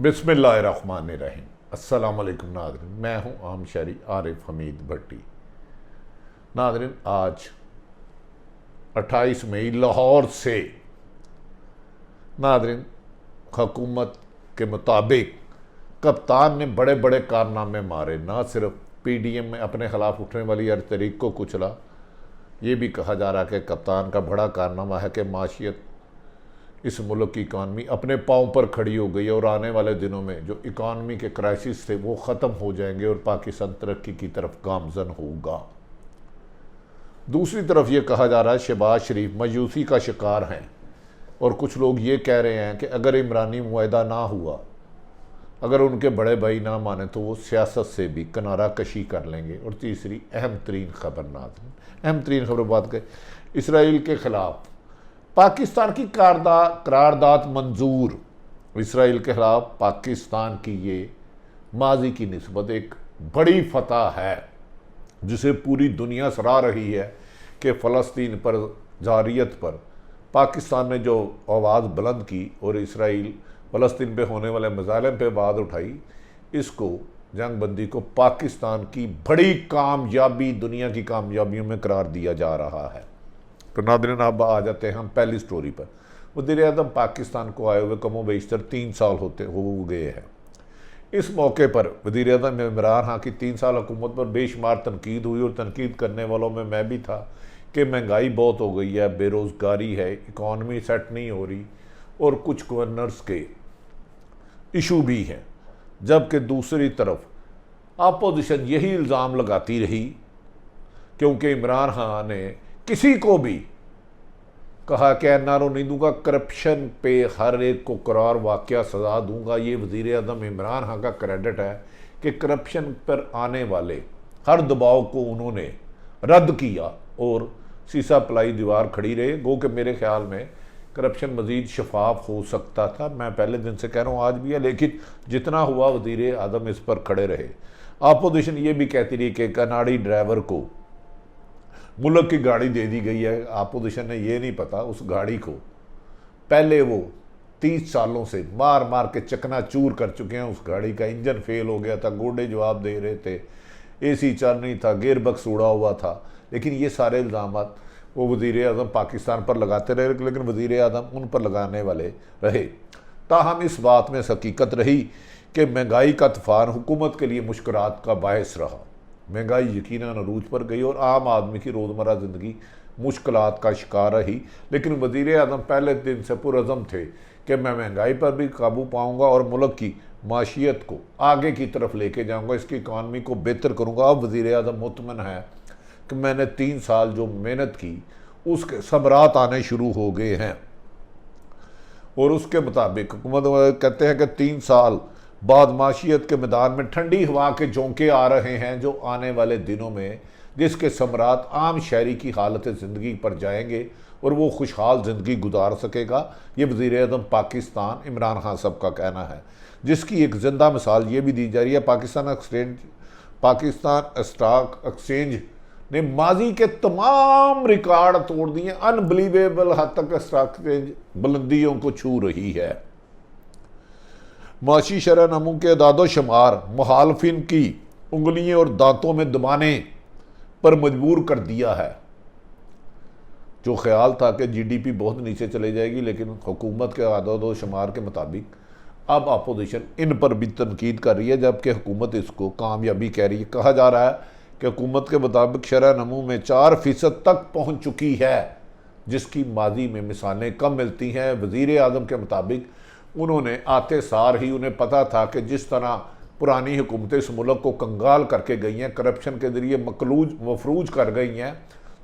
बिस्मिल्लाहिर्रहमानिर्रहीम। अस्सलाम वालेकुम नाज़रीन, मैं हूं आम शहरी आरिफ हमीद भट्टी। नाज़रीन, आज 28 मई लाहौर से नाज़रीन हुकूमत के मुताबिक कप्तान ने बड़े बड़े कारनामे मारे। ना सिर्फ PDM में अपने खिलाफ उठने वाली हर तहरीक को कुचला, ये भी कहा जा रहा है कि कप्तान का बड़ा कारनामा है कि माशियत, इस मुल्क की इकानमी अपने पाँव पर खड़ी हो गई और आने वाले दिनों में जो इकानमी के क्राइसिस थे वो ख़त्म हो जाएंगे और पाकिस्तान तरक्की की तरफ गामजन होगा। दूसरी तरफ ये कहा जा रहा है शहबाज शरीफ मायूसी का शिकार हैं और कुछ लोग ये कह रहे हैं कि अगर इमरानी मुआहदा ना हुआ, अगर उनके बड़े भाई ना माने तो वो सियासत से भी किनारा कशी कर लेंगे। और तीसरी अहम तरीन खबर अहम तरीन खबर बात करें, इसराइल के ख़िलाफ़ पाकिस्तान की करारदाद मंजूर। इसराइल के ख़िलाफ़ पाकिस्तान की ये माजी की निस्बत एक बड़ी फतह है जिसे पूरी दुनिया सराह रही है कि फ़लस्तीन पर जारियत पर पाकिस्तान ने जो आवाज़ बुलंद की और इसराइल फ़लस्तीन पे होने वाले मज़ालिम पे आवाज़ उठाई, इसको जंगबंदी को पाकिस्तान की बड़ी कामयाबी, दुनिया की कामयाबियों में करार दिया जा रहा है। तो नाज़रीन, अब आ जाते हैं हम पहली स्टोरी पर। वज़ीर-ए-आज़म पाकिस्तान को आए हुए कमो बेशतर 3 साल हो गए हैं। इस मौके पर वज़ीर-ए-आज़म इमरान खान की 3 साल हुकूमत पर बेशुमार तनकीद हुई और तनकीद करने वालों में मैं भी था कि महंगाई बहुत हो गई है, बेरोज़गारी है, इकॉनमी सेट नहीं हो रही और कुछ गवर्नर्स के इशू भी हैं। जबकि दूसरी तरफ अपोजिशन यही इल्ज़ाम लगाती रही, क्योंकि इमरान खान ने किसी को भी कहा कि NRO नहीं दूंगा, करप्शन पे हर एक को करार वाक़या सज़ा दूंगा। ये वज़ीर-ए-आज़म इमरान खान का क्रेडिट है कि करप्शन पर आने वाले हर दबाव को उन्होंने रद्द किया और सीसा पलाई दीवार खड़ी रहे। गो कि मेरे ख्याल में करप्शन मज़ीद शफाफ हो सकता था। मैं पहले दिन से कह रहा हूँ, आज भी है, लेकिन जितना हुआ वज़ीर-ए-आज़म इस पर खड़े रहे। अपोजिशन ये भी कहती रही कि कनाडी ड्राइवर को मुल्क की गाड़ी दे दी गई है। अपोजिशन ने ये नहीं पता उस गाड़ी को पहले वो 30 सालों से मार मार के चकनाचूर कर चुके हैं। उस गाड़ी का इंजन फेल हो गया था, गोडे जवाब दे रहे थे, AC चल नहीं था, गेयर बक्स उड़ा हुआ था। लेकिन ये सारे इल्ज़ाम वो वज़ीर-ए-आज़म पाकिस्तान पर लगाते रहे, लेकिन वज़ीर-ए-आज़म उन पर लगाने वाले रहे। ताहम इस बात में हकीकत रही कि महंगाई का तूफ़ान हुकूमत के लिए मुश्किलात का बायस रहा। महंगाई यकीनन अरूज पर गई और आम आदमी की रोज़मर्रा ज़िंदगी मुश्किलात का शिकार रही। लेकिन वज़ीर-ए-आज़म पहले दिन से पुरअज़म थे कि मैं महंगाई पर भी काबू पाऊँगा और मुल्क की माशियत को आगे की तरफ लेके जाऊँगा, इसकी इकानमी को बेहतर करूँगा। अब वज़ीर-ए-आज़म मुतमन है कि मैंने 3 साल जो मेहनत की उसके समरात आने शुरू हो गए हैं। और उसके मुताबिक हुकूमत कहते हैं कि 3 साल बाद माशियत के मैदान में ठंडी हवा के झोंके आ रहे हैं जो आने वाले दिनों में जिसके समरात आम शहरी की हालत ज़िंदगी पर जाएंगे और वो खुशहाल ज़िंदगी गुजार सकेगा। ये वज़ीर-ए-आज़म पाकिस्तान इमरान खान साहब का कहना है, जिसकी एक ज़िंदा मिसाल ये भी दी जा रही है। पाकिस्तान स्टॉक एक्सचेंज ने माजी के तमाम रिकॉर्ड तोड़ दिए। अनबिलीवेबल हद तक स्टॉक एक्सचेंज बुलंदियों को छू रही है। माशी शरह नमू के अदादो शुमार मुखालफिन की उंगलियों और दांतों में दबाने पर मजबूर कर दिया है। जो ख्याल था कि GDP बहुत नीचे चले जाएगी, लेकिन हुकूमत के अदादो शुमार के मुताबिक अब अपोजिशन इन पर भी तनकीद कर रही है, जबकि हुकूमत इसको कामयाबी कह रही है। कहा जा रहा है कि हुकूमत के मुताबिक शरह नमू में 4% तक पहुँच चुकी है, जिसकी माजी में मिसालें कम मिलती हैं। वज़ीर-ए-आज़म के मुताबिक उन्होंने आते सार ही उन्हें पता था कि जिस तरह पुरानी हुकूमतें इस मुल्क को कंगाल करके गई हैं, करप्शन के ज़रिए मफरूज कर गई हैं,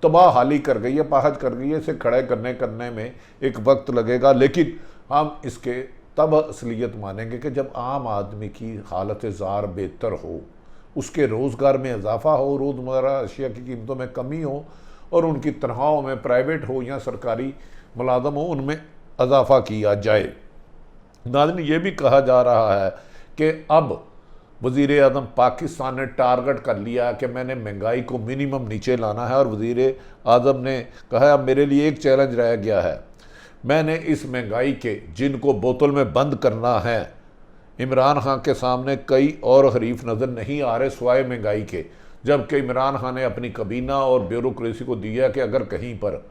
तबाह हाली कर गई है, पाहज कर गई है, इसे खड़े करने में एक वक्त लगेगा। लेकिन हम इसके तब असलियत मानेंगे कि जब आम आदमी की हालत ज़ार बेहतर हो, उसके रोज़गार में इजाफा हो, रोज़मर्रा अशिया की कीमतों में कमी हो और उनकी तनख्वाहों में प्राइवेट हो या सरकारी मुलाजम हो उनमें इजाफा किया जाए। नाज़रीन, ये भी कहा जा रहा है कि अब वज़ीर-ए-आज़म पाकिस्तान ने टारगेट कर लिया कि मैंने महंगाई को मिनिमम नीचे लाना है और वज़ीर-ए-आज़म ने कहा अब मेरे लिए एक चैलेंज रह गया है, मैंने इस महंगाई के जिनको बोतल में बंद करना है इमरान खान के सामने कई और हरीफ नज़र नहीं आ रहे सिवाय महंगाई के, जबकि इमरान खान ने अपनी कबीना और ब्यूरोक्रेसी को दिया कि अगर कहीं पर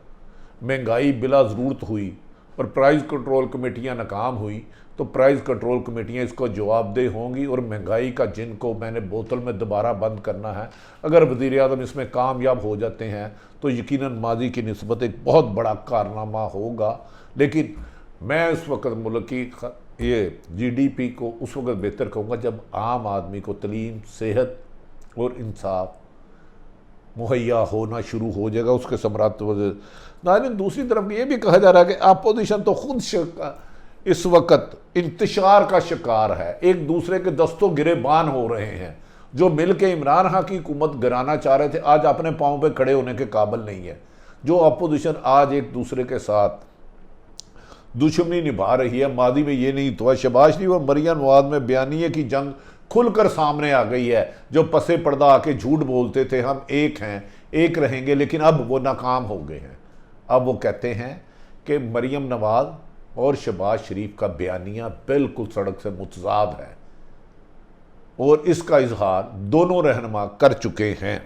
महंगाई बिला ज़रूरत हुई और प्राइस कंट्रोल कमेटियां नाकाम हुई तो प्राइस कंट्रोल कमेटियां इसको जवाबदेह होंगी और महंगाई का जिनको मैंने बोतल में दोबारा बंद करना है। अगर वज़ीर आज़म इसमें कामयाब हो जाते हैं तो यकीनन माजी की निस्बत एक बहुत बड़ा कारनामा होगा। लेकिन मैं उस वक्त मुल्क की ये GDP को उस वक्त बेहतर कहूँगा जब आम आदमी को तलीम, सेहत और इंसाफ मुहैया होना शुरू हो जाएगा, उसके समरात। नाज़रीन, दूसरी तरफ ये भी कहा जा रहा है कि अपोजिशन तो खुद इस वक्त इंतशार का शिकार है, एक दूसरे के दस्तों गिरेबान हो रहे हैं। जो मिल के इमरान खान की हुकूमत गिराना चाह रहे थे आज अपने पाँव पे खड़े होने के काबिल नहीं है। जो अपोजिशन आज एक दूसरे के साथ दुश्मनी निभा रही है, मादी में ये नहीं तो। शहबाज शरीफ और मरियम नवाज में बयानिए की जंग खुलकर सामने आ गई है। जो पसे पर्दा आके झूठ बोलते थे हम एक हैं, एक रहेंगे, लेकिन अब वो नाकाम हो गए हैं। अब वो कहते हैं कि मरियम नवाज और शहबाज शरीफ का बयानिया बिल्कुल सड़क से मुतजाद है और इसका इजहार दोनों रहनुमा कर चुके हैं।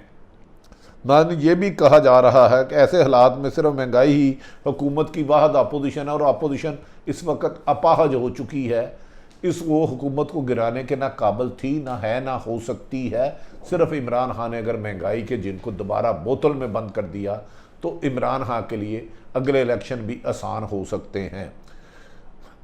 नाज़रीन, ये भी कहा जा रहा है कि ऐसे हालात में सिर्फ महंगाई ही हुकूमत की वाहद अपोजिशन है और अपोजिशन इस वक्त अपाहज हो चुकी है। इस वो हुकूमत को गिराने के ना काबिल थी, ना है, ना हो सकती है। सिर्फ इमरान खान ने अगर महंगाई के जिनको दोबारा बोतल में बंद कर दिया तो इमरान खान के लिए अगले इलेक्शन भी आसान हो सकते हैं।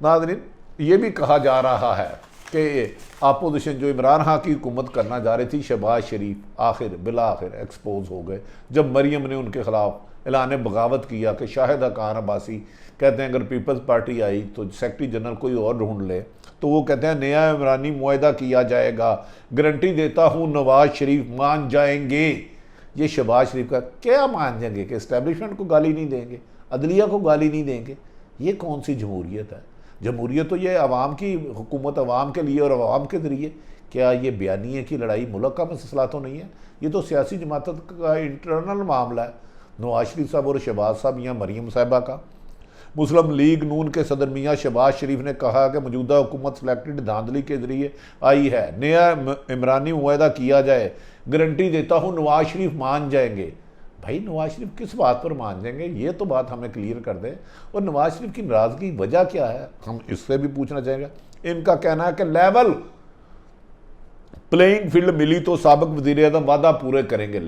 नाज़रीन, ये भी कहा जा रहा है कि अपोजिशन जो इमरान खान की हुकूमत करना जा रही थी, शहबाज शरीफ आखिर बिला आखिर एक्सपोज हो गए जब मरियम ने उनके खिलाफ ऐलान बगावत किया कि शाहिद खान अब्बासी कहते हैं अगर पीपल्स पार्टी आई तो सेक्रेटरी जनरल कोई और ढूंढ ले। तो वो कहते हैं नया इमरानी मुआहदा किया जाएगा, गारंटी देता हूँ नवाज शरीफ मान जाएंगे। ये शहबाज शरीफ का क्या मान जाएंगे कि इस्टेब्लिशमेंट को गाली नहीं देंगे, अदलिया को गाली नहीं देंगे? ये कौन सी जमहूरियत है? जमहूरियत तो ये अवाम की हुकूमत अवाम के लिए और अवाम के ज़रिए। क्या ये बयानिए की लड़ाई मुल्क का मसला तो नहीं है? ये तो सियासी जमात का इंटरनल मामला है। नवाज शरीफ साहब और शहबाज साहब या मरीम साहिबा का। मुस्लिम लीग नून के सदर मियाँ शहबाज शरीफ ने कहा कि मौजूदा हुकूमत सिलेक्टेड धांधली के ज़रिए आई है, नया इमरानी मुआहदा किया जाए, गारंटी देता हूँ नवाज शरीफ मान जाएंगे। भाई नवाज शरीफ किस बात पर मान जाएंगे? ये तो बात हमें क्लियर कर दें। और नवाज शरीफ की नाराज़गी की वजह क्या है, हम इससे भी पूछना चाहेंगे। इनका कहना है कि लेवल प्लेइंग फील्ड मिली तो साबिक वज़ीर-ए-आज़म वादा पूरे करेंगे।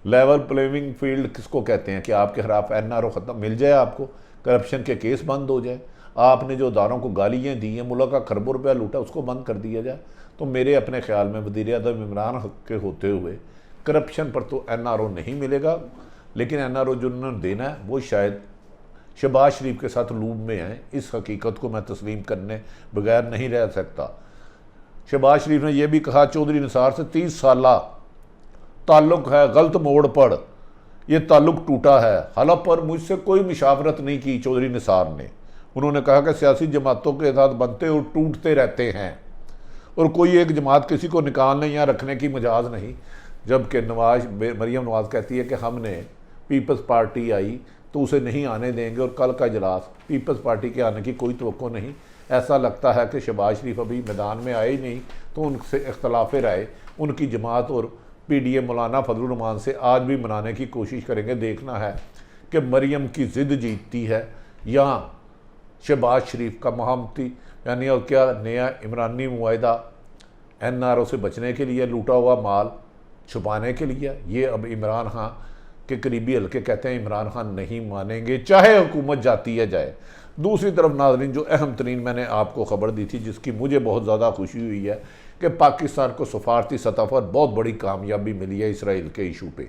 लेवल प्लेइंग फील्ड किसको कहते हैं कि आपके खिलाफ NRO ख़त्म मिल जाए, आपको करप्शन के केस बंद हो जाए, आपने जो अदारों को गालियाँ दी हैं, मुल्क का खरबों रुपया लूटा, उसको बंद कर दिया जाए। तो मेरे अपने ख्याल में वज़ीर-ए-आज़म इमरान के होते हुए करप्शन पर तो NRO नहीं मिलेगा, लेकिन NRO जो उन्होंने देना है वो शायद शहबाज शरीफ के साथ लूप में है। इस हकीकत को मैं तस्लीम करने बगैर नहीं रह सकता। शहबाज शरीफ ने यह भी कहा चौधरी निसार से 30 साल ताल्लुक़ है, गलत मोड़ पर यह ताल्लुक़ टूटा है। हालांकि पर मुझसे कोई मुशावरत नहीं की चौधरी निसार ने। उन्होंने कहा कि सियासी जमातों के साथ बनते और टूटते रहते हैं और कोई एक जमात किसी को निकालने या रखने की मजाज नहीं। जबकि मरियम नवाज कहती है कि हमने पीपल्स पार्टी आई तो उसे नहीं आने देंगे और कल का इजलास पीपल्स पार्टी के आने की कोई तवक्को नहीं। ऐसा लगता है कि शहबाज शरीफ अभी मैदान में आए ही नहीं, तो उनसे इख्तलाफ राय उनकी जमात और PDM मौलाना फजलुर रहमान से आज भी मनाने की कोशिश करेंगे। देखना है कि मरियम की ज़िद जीतती है या शहबाज शरीफ का महामती यानी और क्या नया इमरानी मुआहदा NRO से बचने के लिए, लूटा हुआ माल छुपाने के लिए। ये अब इमरान खान के करीबी हल्के कहते हैं इमरान खान नहीं मानेंगे चाहे हुकूमत जाती है जाए। दूसरी तरफ नाज़रीन, जो अहम तरीन मैंने आपको ख़बर दी थी जिसकी मुझे बहुत ज़्यादा खुशी हुई है कि पाकिस्तान को सफारती सतह पर बहुत बड़ी कामयाबी मिली है इसराइल के इशू पे।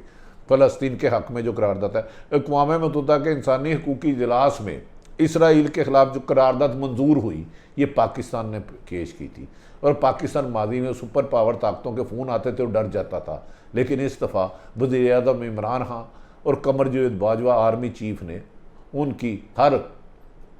फ़लस्तीन के हक़ में जो करारदाद है, अक़वाम मुत्तहिदा के इंसानी हकूक़ की इजलास में इसराइल के ख़िलाफ़ जो करारदाद मंजूर हुई, ये पाकिस्तान ने पेश की थी। और पाकिस्तान माजी में सुपर पावर ताकतों के फ़ोन आते थे और डर जाता था, लेकिन इस दफ़ा वज़ीर-ए-आज़म इमरान खान और कमर जावेद बाजवा आर्मी चीफ ने उनकी हर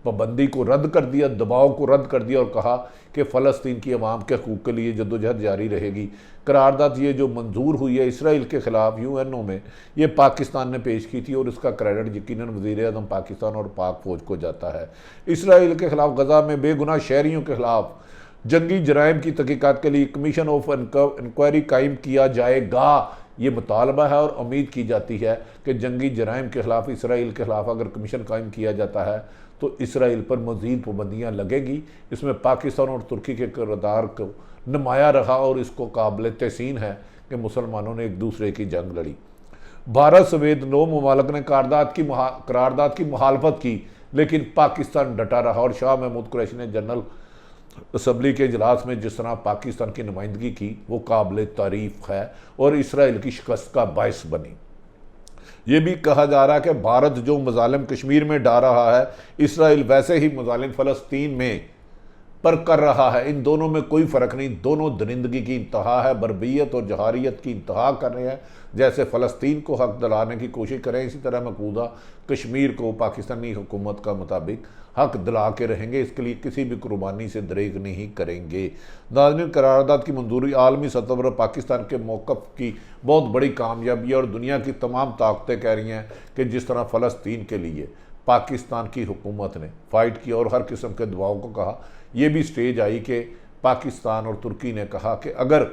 पाबंदी को रद्द कर दिया, दबाव को रद्द कर दिया और कहा कि फ़लस्तीन की अवाम के हकूक़ के लिए जद्दोजहद जारी रहेगी। करारदाद ये जो मंजूर हुई है इसराइल के ख़िलाफ़ UNO में, ये पाकिस्तान ने पेश की थी और इसका क्रेडिट यकीनन वज़ीर-ए-आज़म पाकिस्तान और पाक फ़ौज को जाता है। इसराइल के ख़िलाफ़ गज़ा में बेगुनाह शहरियों के ख़िलाफ़ जंगी जराइम की तहकीकात के लिए कमीशन ऑफ इंक्वायरी कायम किया जाएगा, ये मुतालबा है। और उम्मीद की जाती है कि जंगी जराइम के खिलाफ इसराइल के खिलाफ अगर कमीशन कायम किया जाता है तो इसराइल पर मज़ीद पाबंदियाँ लगेगी। इसमें पाकिस्तान और तुर्की के किरदार को नुमाया रहा और इसको काबिल तहसीन है कि मुसलमानों ने एक दूसरे की जंग लड़ी। भारत समेत 9 ममालिक ने करारदाद की मुखालफत की, लेकिन पाकिस्तान डटा रहा और शाह महमूद कुरैशी ने जनरल असम्बली के इजलास में जिस तरह पाकिस्तान की नुमाइंदगी की वो काबिल तारीफ है और इसराइल की शिकस्त का बायस बनी। ये भी कहा जा रहा है कि भारत जो मजालिम कश्मीर में डा रहा है, इसराइल वैसे ही मजालिम फ़लस्तीन में पर कर रहा है। इन दोनों में कोई फ़र्क नहीं, दोनों दरिंदगी की इंतहा है, बर्बियत और जहारियत की इंतहा कर रहे हैं। जैसे फ़लस्तीन को हक दिलाने की कोशिश करें, इसी तरह मकबूजा कश्मीर को पाकिस्तानी हुकूमत का मुताबिक हक दिला के रहेंगे। इसके लिए किसी भी कुर्बानी से दरेग नहीं करेंगे। नाज़रीन, करारदाद की मंजूरी आलमी सतह पर पाकिस्तान के मौक़िफ़ की बहुत बड़ी कामयाबी है और दुनिया की तमाम ताकतें कह रही हैं कि जिस तरह फ़लस्तीन के लिए पाकिस्तान की हुकूमत ने फ़ाइट किया और हर किस्म के दबाव को कहा, ये भी स्टेज आई कि पाकिस्तान और तुर्की ने कहा कि अगर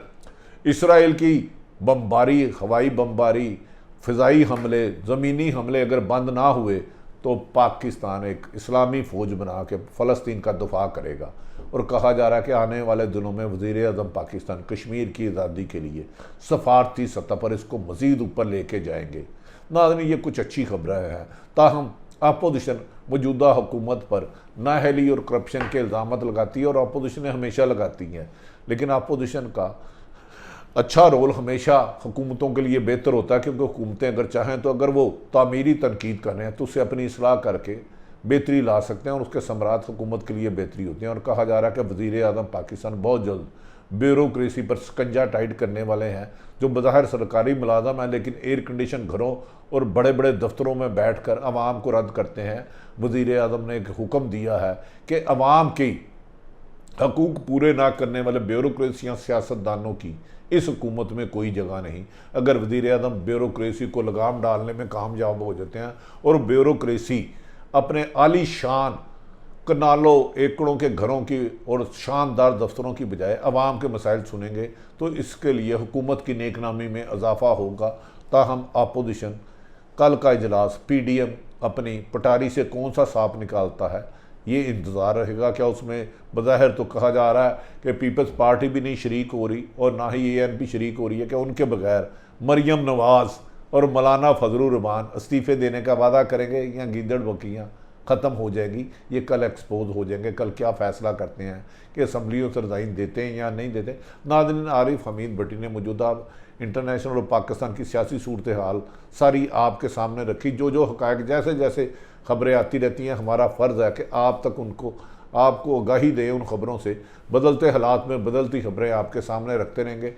इसराइल की बमबारी, हवाई बमबारी, फ़िज़ाई हमले, ज़मीनी हमले अगर बंद ना हुए तो पाकिस्तान एक इस्लामी फ़ौज बना के फ़लस्तीन का दफा करेगा। और कहा जा रहा है कि आने वाले दिनों में वज़ीर आज़म पाकिस्तान कश्मीर की आज़ादी के लिए सफारती सतह पर इसको मज़ीद ऊपर लेके जाएंगे। नाज़रीन, ये कुछ अच्छी खबरें हैं। ताहम अपोजिशन मौजूदा हुकूमत पर नाअहली और करप्शन के इल्ज़ाम लगाती है और अपोजिशन हमेशा लगाती हैं, लेकिन अपोजिशन का अच्छा रोल हमेशा हुकूमतों के लिए बेहतर होता है, क्योंकि हुकूमतें अगर चाहें तो अगर वो तामीरी तनकीद कर रहे हैं तो उससे अपनी इसलाह करके बेहतरी ला सकते हैं और उसके समरात हुकूमत के लिए बेहतरी होती है। और कहा जा रहा है कि वज़ीर आज़म पाकिस्तान बहुत जल्द ब्यूरोक्रेसी पर स्कंजा टाइट करने वाले हैं, जो बज़ाहिर सरकारी मुलाज़म है लेकिन एयर कंडीशन घरों और बड़े बड़े दफ्तरों में बैठ कर आवाम को रद्द करते हैं। वज़ीर आज़म ने एक हुक्म दिया है कि अवाम की हकूक़ पूरे ना करने वाले ब्यूरोक्रेसियाँ सियासतदानों की इस हुकूमत में कोई जगह नहीं। अगर वज़ीर आज़म ब्यूरोक्रेसी को लगाम डालने में कामयाब हो जाते हैं और ब्यूरोक्रेसी अपने आली शान कनालों एकड़ों के घरों की और शानदार दफ्तरों की बजाय अवाम के मसाइल सुनेंगे तो इसके लिए हुकूमत की नेकनामी में इजाफा होगा। ताहम अपोजिशन कल का इजलास PDM अपनी पटारी से कौन सा सांप निकालता है, ये इंतज़ार रहेगा। क्या उसमें बज़ाहिर तो कहा जा रहा है कि पीपल्स पार्टी भी नहीं शरीक हो रही और ना ही ANP शरीक हो रही है कि उनके बगैर मरियम नवाज़ और मौलाना फजलुर रहमान इस्तीफ़े देने का वादा करेंगे या गीदड़ बकरियाँ ख़त्म हो जाएगी। ये कल एक्सपोज हो जाएंगे। कल क्या फ़ैसला करते हैं कि असम्बलियों से रिज़ाइन देते हैं या नहीं देते। नाज़रीन, आरिफ हमीद भट्टी ने मौजूदा इंटरनेशनल और पाकिस्तान की सियासी सूरत हाल सारी आपके सामने रखी। जो जो हक़ाइक़ जैसे जैसे ख़बरें आती रहती हैं, हमारा फ़र्ज़ है कि आप तक आपको आगाही दें उन ख़बरों से। बदलते हालात में बदलती खबरें आपके सामने रखते रहेंगे।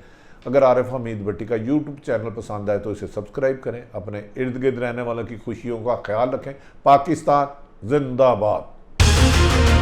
अगर आरिफ हमीद भट्टी का यूट्यूब चैनल पसंद आए तो इसे सब्सक्राइब करें। अपने इर्द गिर्द रहने वालों की खुशियों का ख्याल रखें। पाकिस्तान जिंदाबाद।